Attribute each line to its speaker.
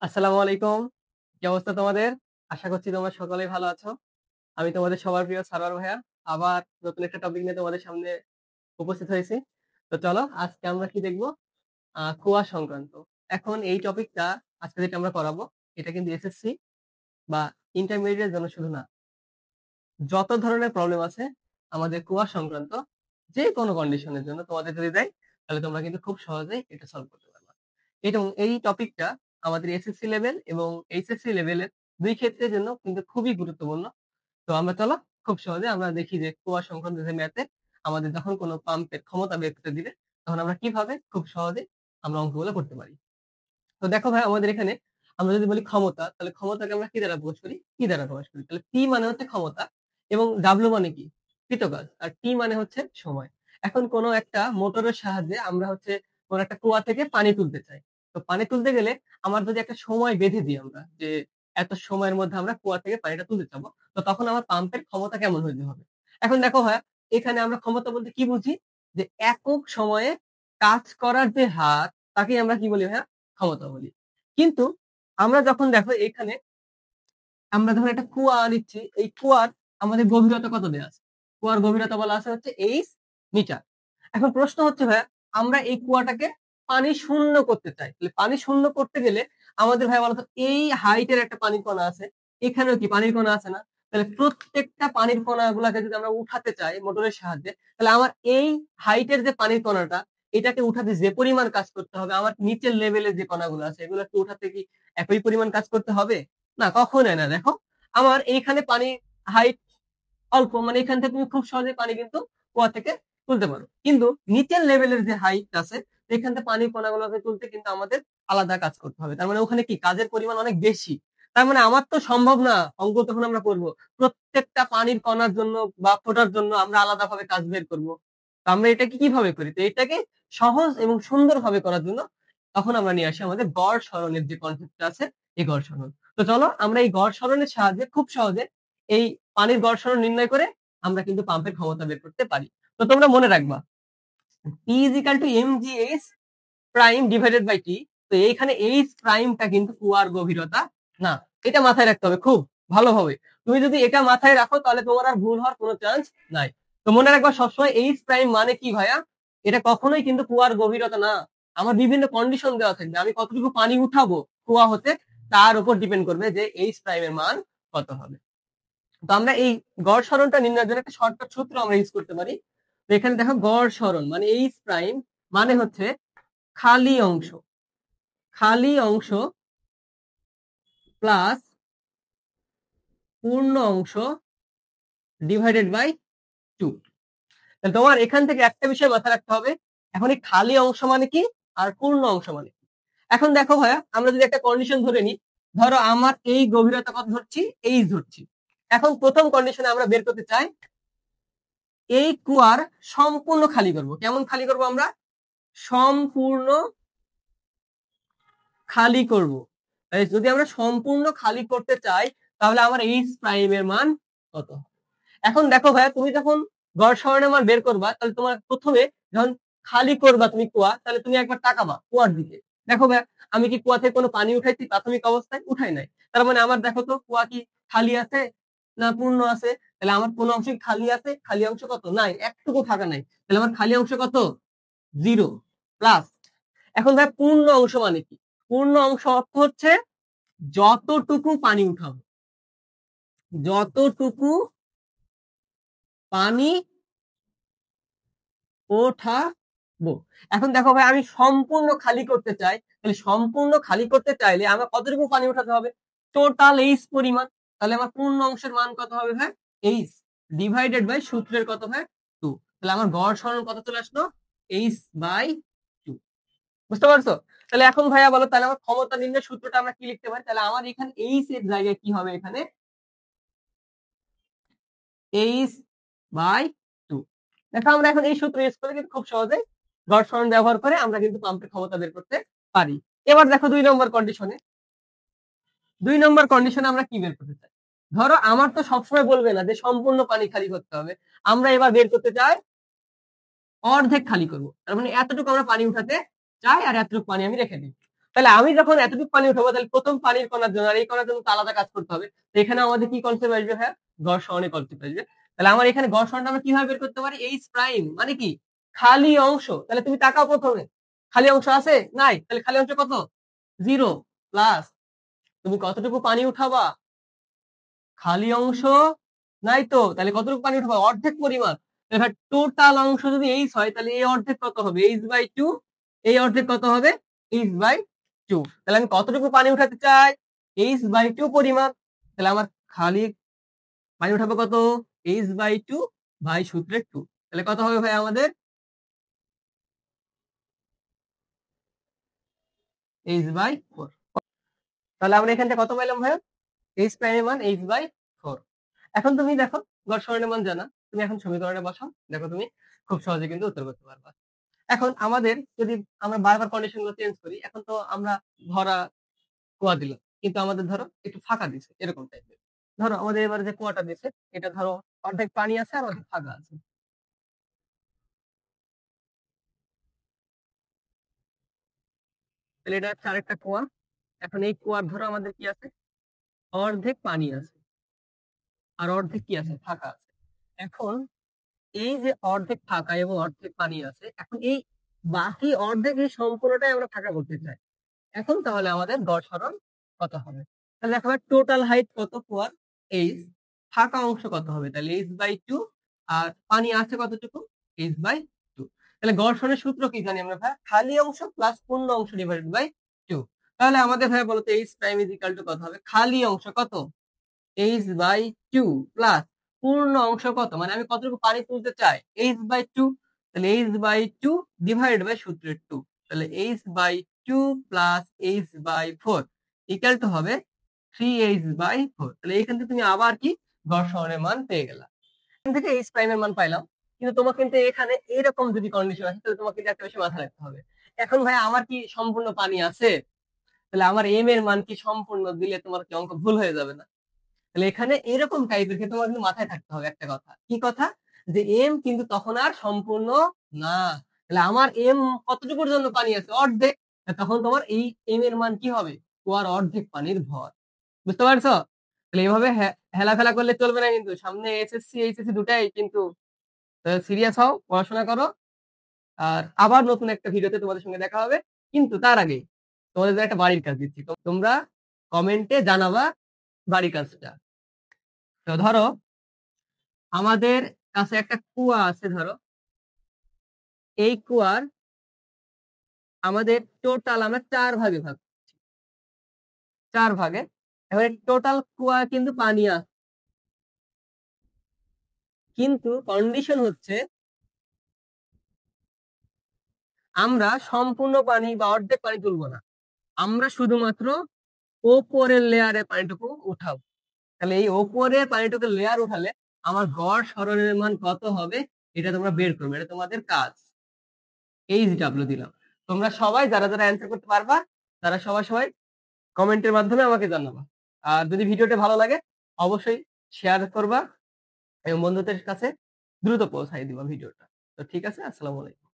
Speaker 1: আসসালামু আলাইকুম। কি অবস্থা তোমাদের? আশা করছি তোমরা সকলেই ভালো আছো। আমি তোমাদের সবার প্রিয় সারোয়ার ভাইয়া। আবার নতুন একটা টপিক নিয়ে তোমাদের সামনে উপস্থিত হয়েছি। তো চলো আজকে আমরা কি দেখব? কুয়া সংক্রান্ত। এখন এই টপিকটা আজকে যেটা আমরা করাবো এটা কিন্তু এসএসসি বা ইন্টারমিডিয়েট এর জন্য শুধু না। যত ধরনের প্রবলেম আছে আমাদের কুয়া সংক্রান্ত যে কোনো কন্ডিশনের জন্য তোমাদের যদি দেয় তাহলে তোমরা কিন্তু খুব সহজেই এটা সলভ করতে পারবে। এবং এই টপিকটা আমাদের এসএসসি লেভেল এবং এইচএসসি লেভেলের দুই ক্ষেত্রের জন্য কিন্তু খুবই গুরুত্বপূর্ণ। তো আমরা চলো খুব সহজে আমরা দেখি যে কুয়া সংক্রান্ত যে ম্যাথে আমাদের যখন কোনো পাম্পের ক্ষমতা বের করতে দিবে তখন আমরা কিভাবে খুব সহজে আমরা অঙ্কগুলো করতে পারি। তো দেখো ভাই আমাদের এখানে আমরা যদি বলি ক্ষমতা তাহলে ক্ষমতাকে আমরা কি দ্বারা প্রকাশ করি কি দ্বারা প্রকাশ করি তাহলে পি মানে হচ্ছে ক্ষমতা এবং ডাব্লিউ মানে কি কৃতকাজ আর টি মানে হচ্ছে সময়। এখন কোন একটা মোটরের সাহায্যে আমরা হচ্ছে কোন একটা কুয়া থেকে পানি তুলতে চাই। তো পানি তুলতে গেলে আমার যদি একটা সময় বেঁধে দিই আমরা যে এত সময়ের মধ্যে আমরা কুয়া থেকে পানিটা তুলতে চাবো তো তখন আমার পাম্পের ক্ষমতা কেমন হইতে হবে। এখন দেখো ভাই এখানে আমরা ক্ষমতা বলতে কি বুঝি যে একক সময়ে কাজ করার যে হার তাকে আমরা কি বলি ভাইয়া ক্ষমতা বলি। কিন্তু আমরা যখন দেখো এখানে আমরা ধরো একটা কুয়া নিচ্ছি এই কুয়ার আমাদের গভীরতা কত দেওয়া আছে কুয়ার গভীরতা বলা আছে হচ্ছে 8 মিটার। এখন প্রশ্ন হচ্ছে ভাইয়া আমরা এই কুয়াটাকে পানি শূন্য করতে চাই তাহলে পানি শূন্য করতে গেলে আমাদের ভাই বলতো এই হাইটের একটা পানির কণা আছে এখানেও কি পানির কণা আছে না। তাহলে প্রত্যেকটা পানির কণা গুলাকে যদি আমরা উঠাতে চাই মোটরের সাহায্যে তাহলে আমার এই হাইটের যে পানির কণাটা এটাকে উঠাতে যে পরিমাণ কাজ করতে হবে আমার নিচের লেভেলের যে কণাগুলো আছে এগুলোকে উঠাতে কি একই পরিমাণ কাজ করতে হবে না কখনোই না। দেখো আমার এইখানে পানি হাইট অল্প মানে এখান থেকে তুমি খুব সহজে পানি কিন্তু কুয়া থেকে তুলতে পারো কিন্তু নিচের লেভেলের যে হাইট আছে এখান থেকে পানির কণাগুলোকে তুলতে কিন্তু আমাদের আলাদা কাজ করতে হবে তার মানে ওখানে কি কাজের পরিমাণ অনেক বেশি। তার মানে আমার তো সম্ভব না অঙ্ক তখন আমরা করব প্রত্যেকটা পানির কণার জন্য বা ফোটার জন্য আমরা আলাদাভাবে কাজ বের করব। তো আমরা এটাকে কিভাবে করি তো এটাকে সহজ এবং সুন্দরভাবে করার জন্য তখন আমরা নিয়ে আসি আমাদের গড় সরণের যে কনসেপ্টটা আছে এই গড় সরণ। তো চলো আমরা এই গড় সরণের সাহায্যে খুব সহজে এই পানির গড় সরণ নির্ণয় করে আমরা কিন্তু পাম্পের ক্ষমতা বের করতে পারি। তো তোমরা মনে রাখবা P is equal to mgh prime divided by T. তো এইখানে এইচ প্রাইমটা কিন্তু কুয়ার গভীরতা না এটা মাথায় রাখতে হবে খুব ভালোভাবে। তুমি যদি এটা মাথায় রাখো তাহলে তোমার আর ভুল হওয়ার কোনো চান্স নাই। তো মনে রাখবা সবসময় এইচ প্রাইম মানে কি ভাইয়া এটা কখনোই কিন্তু কুয়ার গভীরতা না। আমার বিভিন্ন কন্ডিশন দেওয়া থাকবে আমি কতটুকু পানি উঠাবো কুয়া হতে তার উপর ডিপেন্ড করবে যে এইচ প্রাইমের মান কত হবে। তো আমরা এই গড় সরণটা নির্ণয়ের জন্য একটা শর্টকাট সূত্র আমরা ইউজ করতে পারি। তো এখানে দেখো গড় সরণ মানে এইচ প্রাইম মানে হচ্ছে খালি অংশ খালি অংশ প্লাস পূর্ণ অংশ ডিভাইডেড বাই 2। তাহলে তোমার এখান থেকে একটা বিষয় মাথায় রাখতে হবে এখন এই খালি অংশ মানে কি আর পূর্ণ অংশ মানে কি। এখন দেখো ভাইয়া আমরা যদি একটা কন্ডিশন ধরে নিই ধরো আমার এই গভীরতা কত ধরছি এইচ ধরছি। এখন প্রথম কন্ডিশনে আমরা বের করতে চাই এই কুয়ার সম্পূর্ণ খালি করব কেমন খালি করব আমরা সম্পূর্ণ খালি করব। যদি আমরা সম্পূর্ণ খালি করতে চাই তাহলে আমার এইচ প্রাইমের মান কত। এখন দেখো ভাইয়া তুমি যখন গড় সরণের মান বের করবা তাহলে তোমার প্রথমে যখন খালি করবা তুমি কুয়া তাহলে তুমি একবার তাকাবা কুয়ার দিকে। দেখো ভাইয়া আমি কি কুয়া থেকে কোনো পানি উঠাইছি প্রাথমিক অবস্থায় উঠাই নাই তার মানে আমার দেখো তো কুয়া কি খালি আছে না পূর্ণ আছে। তাহলে আমার কোন অংশ খালি আছে খালি অংশ কত নাই একটুকু ফাঁকা নাই তাহলে আমার খালি অংশ কত 0 প্লাস। এখন ভাই পূর্ণ অংশ মানে কি পূর্ণ অংশ অর্থ হচ্ছে যতটুকু পানি উঠাবো যতটুকু পানি ওঠাবো। এখন দেখো ভাই আমি সম্পূর্ণ খালি করতে চাই তাহলে সম্পূর্ণ খালি করতে চাইলে আমার কতটুকু পানি উঠাতে হবে টোটাল এইচ পরিমাণ। তাহলে আমার পূর্ণ অংশের মান কত হবে ভাই এইচ ডিভাইডেড বাই সূত্রের কত ভাই 2। তাহলে আমার গড় সরণ কত চলে আসলো এইচ বাই 2। বুঝতে পারছো। তাহলে এখন ভাইয়া বলো তাহলে আমার ক্ষমতা নির্ণয় সূত্রটা আমরা কি লিখতে পারি তাহলে আমার এখানে এইচ এর জায়গায় কি হবে এখানে এইচ বাই 2। দেখো আমরা এখন এই সূত্র ইউজ করে কিন্তু খুব সহজে গড় সরণ ব্যবহার করে আমরা কিন্তু পাম্পের ক্ষমতা বের করতে পারি। এবার দেখো 2 নম্বর কন্ডিশনে আমরা কি বের করতে চাই ধরো আমার তো সবসময় বলবে না যে সম্পূর্ণ পানি খালি করতে হবে আমরা এবার বের করতে চাই অর্ধেক খালি করব তার মানে এতটুকু আমরা পানি উঠাতে চাই আর এতটুকু পানি আমি রেখে দিই। তাহলে আমি যখন এতটুকু পানি উঠাবো, তাহলে প্রথম পানির কণার জন্য আর এই কণার জন্য তো আলাদা কাজ করতে হবে। তো এখানে আমাদের কি কনসেপ্ট আসবে? হ্যাঁ, গড় সরণের কনসেপ্ট আসবে। তাহলে আমার এখানে গড় সরণটা আমরা কিভাবে বের করতে পারি? এইচ প্রাইম মানে কি? খালি অংশ। তাহলে তুমি তাকাও প্রথমে, খালি অংশ আছে? নাই। তাহলে খালি অংশ কত? 0 প্লাস তুমি কতটুকু পানি উঠাবা? খালি অংশ নাই তো, তাহলে কতটুকু পানি উঠাবা? অর্ধেক পরিমাণ। এবার টোটাল অংশ যদি এইচ হয়, তাহলে এই অর্ধেক কত হবে? h/2। এই অর্ধেক কত হবে? h/2। তাহলে আমি কতটুকু পানি উঠাতে চাই? h/2 পরিমাণ। তাহলে আমার খালি পানি উঠাবো কত? h/2 ভাই সূত্রের 2। তাহলে কত হবে ভাই আমাদের? h/4। তাহলে আমরা এখান থেকে কত পাইলাম ভাই? h প্রাইমের মান h/4। এখন তুমি দেখো, গড় সরণের মান জানা, তুমি এখন সমীকরণে বসাও, দেখো তুমি খুব সহজে কিন্তু উত্তর করতে পারবা। এখন আমাদের যদি আমরা বারবার কন্ডিশন গুলো চেঞ্জ করি, এখন তো আমরা ভরা কুয়া দিলাম, কিন্তু আমাদের ধরো একটু ফাঁকা দিছে এরকম টাইপের। ধরো আমাদের এবারে যে কুয়াটা দিছে, এটা ধরো অর্ধেক পানি আছে আর অর্ধেক ফাঁকা আছে। তাহলে এটা হচ্ছে আরেকটা কুয়া। এখন এই কুয়ার ধরো আমাদের কি আছে? অর্ধেক পানি আছে আর অর্ধেক কি আছে? ফাঁকা আছে। এখন এই যে অর্ধেক ফাঁকা এবং অর্ধেক পানি আছে, এখন এই বাকি অর্ধেক এই সম্পূর্ণটাই আমরা ফাঁকা করতে চাই। এখন তাহলে আমাদের গড় সরণ কত হবে? তাহলে দেখো টোটাল হাইট কত কুয়ার? এইচ। ফাঁকা অংশ কত হবে? তাহলে h/2। আর পানি আছে কতটুকু? h/2। তাহলে গড় সরণের সূত্র কি জানি আমরা ভাই? খালি অংশ প্লাস পূর্ণ অংশ ডিভাইডেড বাই 2। তাহলে আমাদের ভাই বলতো h prime is equal to কত হবে? খালি অংশ কত? h/2 প্লাস পূর্ণ অংশ কত, মানে আমি কতটুকু পানি তুলতে চাই? h/2। তাহলে h/2 ডিভাইড বাই সূত্রের 2। তাহলে h/2 plus h/4 equal to হবে 3h/4। তাহলে এখান থেকে তুমি আবার কি গড় সরণের মান পেয়ে গেলা। এখান থেকে h প্রাইম এর মান পাইলাম। কিন্তু তোমাকে কিন্তু এখানে এরকম যদি কন্ডিশন আসে, তাহলে তোমাকে কিন্তু একটা বিষয় মাথায় রাখতে হবে। এখন ভাই আমার কি সম্পূর্ণ পানি আছে? তাহলে আমার m এর মান কি সম্পূর্ণ দিলে তোমার কি অঙ্ক ভুল হয়ে যাবে না? তাহলে এখানে এরকম টাইপের ক্ষেত্রে তোমার কিন্তু মাথায় থাকতে হবে একটা কথা। কি কথা? যে এম কিন্তু তখন আর সম্পূর্ণ না। তাহলে আমার এম কতটুকুর জন্য পানি আছে? অর্ধেক। তখন তোমার এই এম এর মান কি হবে? কুয়ার অর্ধেক পানির ভর। বুঝতে পারছো? তাহলে এইভাবে হেলাফেলা করলে চলবে না, কিন্তু সামনে এসএসসি এইচএসসি দুটাই কিন্তু। সিরিয়াস হও, পড়াশোনা করো। আর আবার নতুন একটা ভিডিওতে তোমাদের সঙ্গে দেখা হবে। কিন্তু তার আগে তোমাদের একটা বাড়ির কাজ দিচ্ছি, তোমরা কমেন্টে জানাবা বাড়ির কাজটা। তো ধরো আমাদের কাছে একটা কুয়া আছে, ধরো এই কুয়ার আমাদের টোটাল আমরা 4 ভাগে ভাগ, 4 ভাগে। এবারে টোটাল কুয়া কিন্তু পানি আছে, কিন্তু কন্ডিশন হচ্ছে আমরা সম্পূর্ণ পানি বা অর্ধেক পানি তুলবো না, আমরা শুধুমাত্র ওপরের লেয়ারের পানিটুকু উঠাবো। তাহলে এই ওপরের পানিটুকু লেয়ার উঠালে আমার গড় সরণের মান কত হবে এটা তোমরা বের করবে, এটা তোমাদের কাজ। HW দিলাম। তোমরা সবাই যারা যারা অ্যান্সার করতে পারবা, তারা সবাই সবাই কমেন্টের মাধ্যমে আমাকে জানাবা। আর যদি ভিডিওটা ভালো লাগে অবশ্যই শেয়ার করবা এবং বন্ধুদের কাছে দ্রুত পৌঁছাই দিবা ভিডিওটা। তো ঠিক আছে, আসসালামু আলাইকুম।